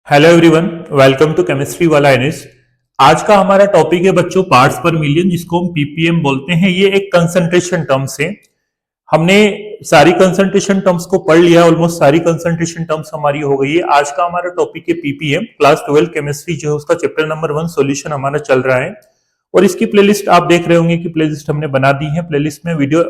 Hello everyone, welcome to chemistry वाला NS. आज का हमारा टॉपिक है बच्चों पार्ट्स पर मिलियन, जिसको हम पीपीएम बोलते हैं। ये एक कंसंट्रेशन टर्म्स है। हमने सारी कंसंट्रेशन टर्म्स को पढ़ लिया, ऑलमोस्ट सारी कंसंट्रेशन टर्म्स हमारी हो गई है। आज का हमारा टॉपिक है पीपीएम। क्लास 12 केमिस्ट्री जो है उसका चैप्टर नंबर 1 सॉल्यूशन हमारा चल रहा है और इसकी प्लेलिस्ट आप देख रहे होंगे कि प्लेलिस्ट हमने बना दी है। प्लेलिस्ट में वीडियो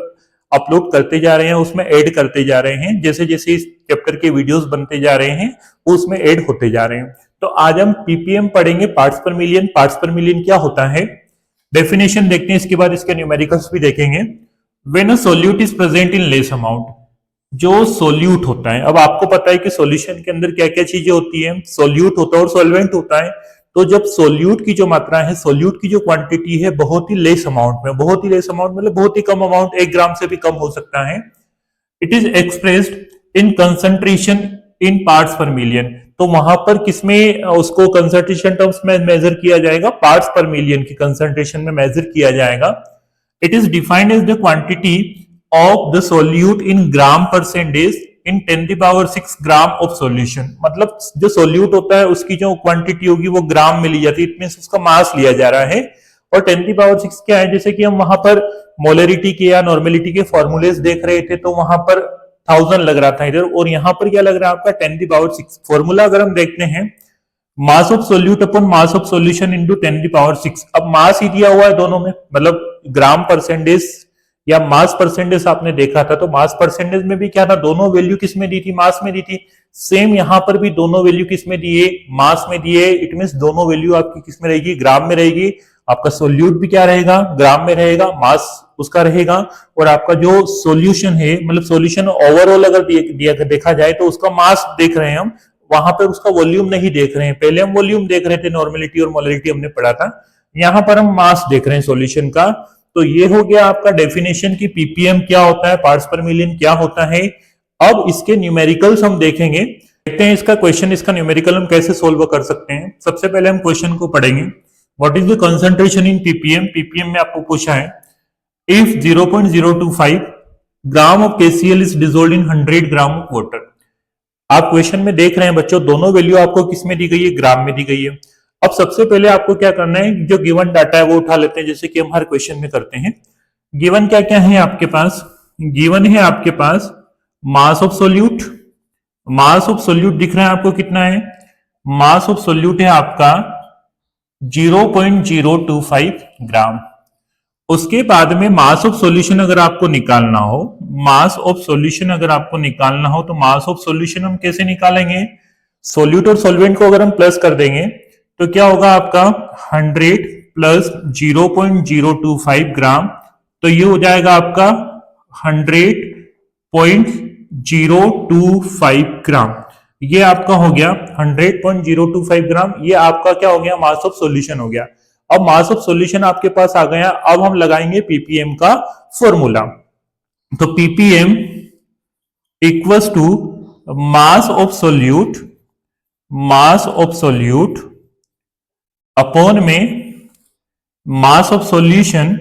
अपलोड करते जा रहे हैं, उसमें ऐड करते जा रहे हैं। जैसे जैसे इस चैप्टर के वीडियोस बनते जा रहे हैं वो उसमें ऐड होते जा रहे हैं। तो आज हम पीपीएम पढ़ेंगे, पार्ट्स पर मिलियन। पार्ट्स पर मिलियन क्या होता है, डेफिनेशन देखते हैं, इसके बाद इसके न्यूमेरिकल्स भी देखेंगे। When a solute is present in less amount, जो सोल्यूट होता है, अब आपको पता है कि सॉल्यूशन के अंदर क्या क्या चीजें होती है, सोल्यूट होता है और सॉल्वेंट होता है। तो जब सोल्यूट की जो मात्रा है, सोल्यूट की जो क्वांटिटी है, बहुत ही लेस अमाउंट में, बहुत ही लेस अमाउंट मतलब बहुत ही कम अमाउंट, 1 ग्राम से भी कम हो सकता है। It is expressed in concentration in parts पर मिलियन। तो वहां पर किसमें उसको कंसंट्रेशन टर्म्स में मेजर किया जाएगा, पार्ट्स पर मिलियन की कंसंट्रेशन में मेजर किया जाएगा। It is defined as the quantity of the solute in gram percentage in 10⁻⁶ gram of solution. मतलब जो सोल्यूट होता है उसकी जो क्वांटिटी होगी वो ग्राम में ली जाती है, इट मींस उसका मास लिया जा रहा है। और 10⁻⁶ क्या है, जैसे कि हम वहां पर मोलरिटी के या नॉर्मेलिटी के फॉर्मूलेस देख रहे थे, तो वहां पर 1000 लग रहा था इधर, और यहां पर क्या लग रहा है आपका 10⁻⁶। फॉर्मूला अगर हम देखते हैं, मास of solute upon mass of solution into 10⁻⁶। अब मास ही दिया हुआ है दोनों में, मतलब ग्राम परसेंटेज या मास परसेंटेज आपने देखा था, तो मास परसेंटेज में भी क्या था, दोनों वैल्यू किस में दी थी, मास में दी थी। सेम यहां पर भी दोनों वैल्यू किस में दिए, मास में दिए। इट मींस दोनों वैल्यू आपकी किस में रहेगी, ग्राम में रहेगी। आपका सोल्यूट भी क्या रहेगा, ग्राम में रहेगा, मास उसका रहेगा। और आपका जो सॉल्यूशन है, मतलब सॉल्यूशन ओवरऑल अगर देखा जाए तो उसका मास देख रहे हैं हम, वहां पर उसका वॉल्यूम नहीं देख रहे हैं। पहले हम वॉल्यूम देख रहे थे, नॉर्मेलिटी और मोलरिटी हमने पढ़ा था, यहां पर हम मास देख रहे हैं सॉल्यूशन का। तो ये हो गया आपका डेफिनेशन की पीपीएम क्या होता है, पार्ट्स पर मिलियन क्या होता है। अब इसके न्यूमेरिकल्स हम देखेंगे, देखते हैं इसका क्वेश्चन, इसका न्यूमेरिकल हम कैसे सोल्व कर सकते हैं। सबसे पहले हम क्वेश्चन को पढ़ेंगे, what is the concentration in PPM. Ppm में आपको पूछा है, if 0.025 gram of KCL is dissolved in 100 gram of water. आप क्वेश्चन में देख रहे हैं बच्चों, दोनों वैल्यू आपको किस में दी गई है, ग्राम में दी गई है। अब सबसे पहले आपको क्या करना है, जो गिवन डाटा है वो उठा लेते हैं, जैसे कि हम हर क्वेश्चन में करते हैं। गिवन क्या क्या है आपके पास, गिवन है आपके पास mass of solute. Mass of solute दिख रहा है आपको कितना है, मास ऑफ सोल्यूट है आपका 0.025 ग्राम। उसके बाद में मास ऑफ सॉल्यूशन अगर आपको निकालना हो, मास ऑफ सॉल्यूशन अगर आपको निकालना हो, तो मास ऑफ सॉल्यूशन हम कैसे निकालेंगे, सोल्यूट और सॉल्वेंट को अगर हम प्लस कर देंगे तो क्या होगा आपका 100 प्लस 0.025 ग्राम, तो ये हो जाएगा आपका 100.025 ग्राम। ये आपका हो गया 100.025 ग्राम। ये आपका क्या हो गया, मास ऑफ सॉल्यूशन हो गया। अब मास ऑफ सॉल्यूशन आपके पास आ गया। अब हम लगाएंगे पीपीएम का फॉर्मूला। तो PPM equals to mass of solute, mass of solute upon में mass of solution,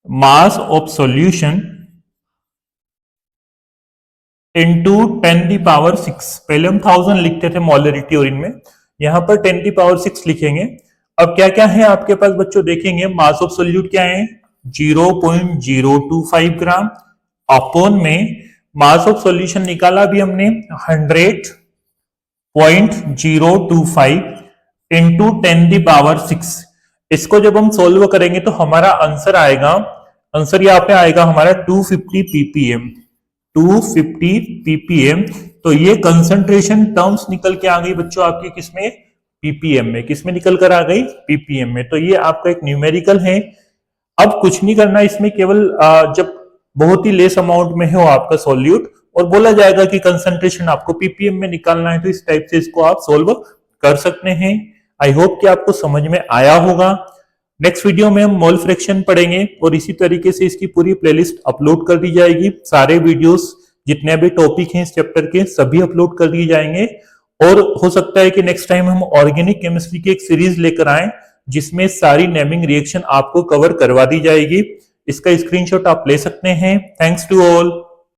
mass of solution into 10⁻⁶। पहले हम 1000 लिखते थे मोलरिटी और इनमें, यहां पर 10⁻⁶ लिखेंगे। अब क्या क्या है आपके पास बच्चों, देखेंगे मास ऑफ सोल्यूट क्या है 0.025 ग्राम, अपॉन में मास ऑफ सॉल्यूशन निकाला भी हमने 100.025 इंटू 10⁻⁶। इसको जब हम सोल्व करेंगे तो हमारा आंसर आएगा, आंसर यहाँ पे आएगा हमारा 250 पीपीएम, 250 पीपीएम। तो ये कंसंट्रेशन टर्म्स निकल के आ गई बच्चों आपकी किसमें, पीपीएम में। किसमें निकल कर आ गई, पीपीएम में। तो ये आपका एक न्यूमेरिकल है। अब कुछ नहीं करना इसमें, केवल जब बहुत ही लेस अमाउंट में हो आपका सॉल्यूट और बोला जाएगा कि कंसंट्रेशन आपको पीपीएम में निकालना है, तो इस टाइप से इसको आप सोल्व कर सकते हैं। आई होप कि आपको समझ में आया होगा। नेक्स्ट वीडियो में हम मोल फ्रैक्शन पढ़ेंगे और इसी तरीके से इसकी पूरी प्लेलिस्ट अपलोड कर दी जाएगी। सारे वीडियोस जितने भी टॉपिक हैं इस चैप्टर के सभी अपलोड कर दिए जाएंगे। और हो सकता है कि नेक्स्ट टाइम हम ऑर्गेनिक केमिस्ट्री की एक सीरीज लेकर आए, जिसमें सारी नेमिंग रिएक्शन आपको कवर करवा दी जाएगी। इसका स्क्रीनशॉट आप ले सकते हैं। Thanks to all.